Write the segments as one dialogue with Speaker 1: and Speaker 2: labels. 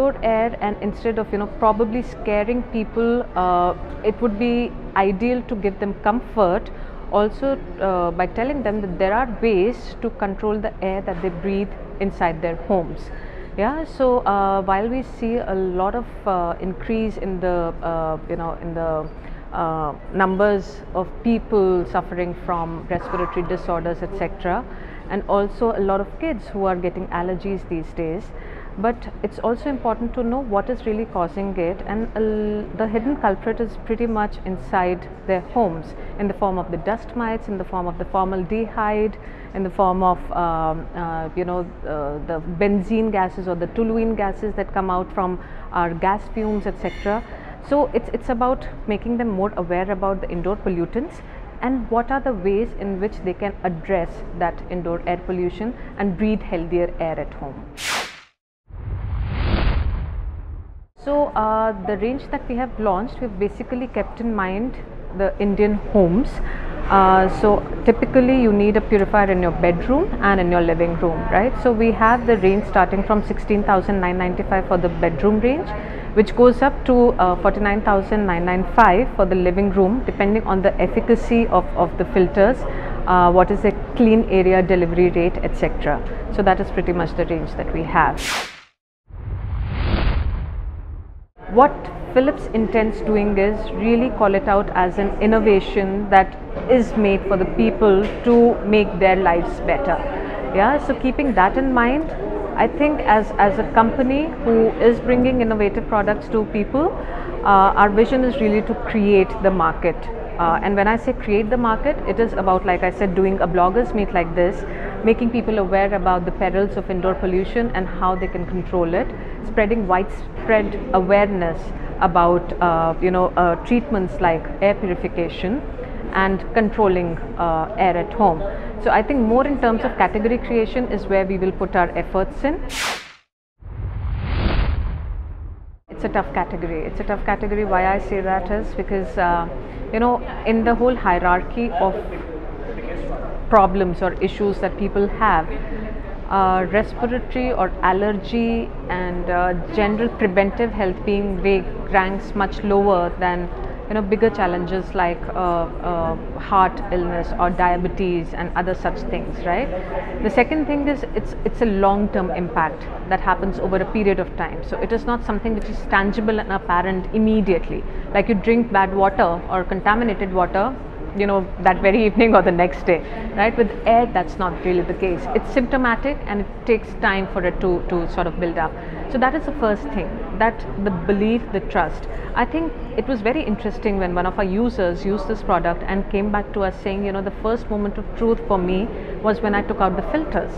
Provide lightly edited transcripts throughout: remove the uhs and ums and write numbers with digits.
Speaker 1: indoor air, and instead of probably scaring people, it would be ideal to give them comfort also by telling them that there are ways to control the air that they breathe inside their homes. Yeah, so while we see a lot of increase in the numbers of people suffering from respiratory disorders, etc., and also a lot of kids who are getting allergies these days, but it's also important to know what is really causing it, and the hidden culprit is pretty much inside their homes, in the form of the dust mites, in the form of the formaldehyde, in the form of the benzene gases or the toluene gases that come out from our gas fumes, etc. So it's about making them more aware about the indoor pollutants and what are the ways in which they can address that indoor air pollution and breathe healthier air at home. So the range that we have launched, we've basically kept in mind the Indian homes. So typically you need a purifier in your bedroom and in your living room, right? So we have the range starting from 16,995 for the bedroom range, which goes up to 49,995 for the living room, depending on the efficacy of the filters, what is the clean area delivery rate, etc. So that is pretty much the range that we have. What Philips intends doing is really call it out as an innovation that is made for the people to make their lives better. Yeah, so keeping that in mind, I think as a company who is bringing innovative products to people, our vision is really to create the market. And when I say create the market, it is about, like I said, doing a bloggers meet like this, making people aware about the perils of indoor pollution and how they can control it, spreading widespread awareness about treatments like air purification and controlling air at home. So I think more in terms of category creation is where we will put our efforts in. It's a tough category. It's a tough category. Why I say that is because in the whole hierarchy of problems or issues that people have, respiratory or allergy and general preventive health being vague ranks much lower than bigger challenges like heart illness or diabetes and other such things, right? The second thing is it's a long-term impact that happens over a period of time. So it is not something which is tangible and apparent immediately, like you drink bad water or contaminated water that very evening or the next day, right? With air, that's not really the case. It's symptomatic and it takes time for it to sort of build up. So that is the first thing, that the belief, the trust. I think it was very interesting when one of our users used this product and came back to us saying, the first moment of truth for me was when I took out the filters.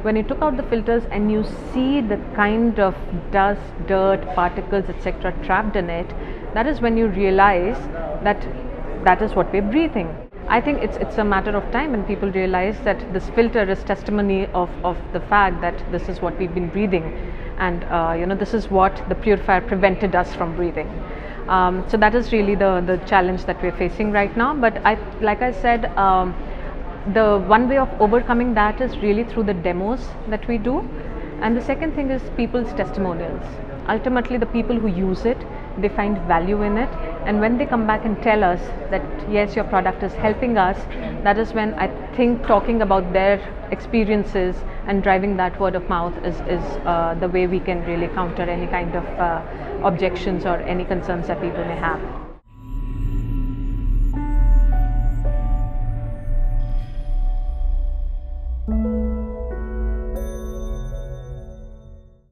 Speaker 1: When you took out the filters and you see the kind of dust, dirt, particles, etc. trapped in it, that is when you realize that is what we're breathing. I think it's a matter of time when people realize that this filter is testimony of the fact that this is what we've been breathing, and this is what the purifier prevented us from breathing. So that is really the challenge that we're facing right now. But like I said, the one way of overcoming that is really through the demos that we do, and the second thing is people's testimonials. Ultimately, the people who use it, they find value in it, and when they come back and tell us that yes, your product is helping us, that is when I think talking about their experiences and driving that word of mouth is the way we can really counter any kind of objections or any concerns that people may have.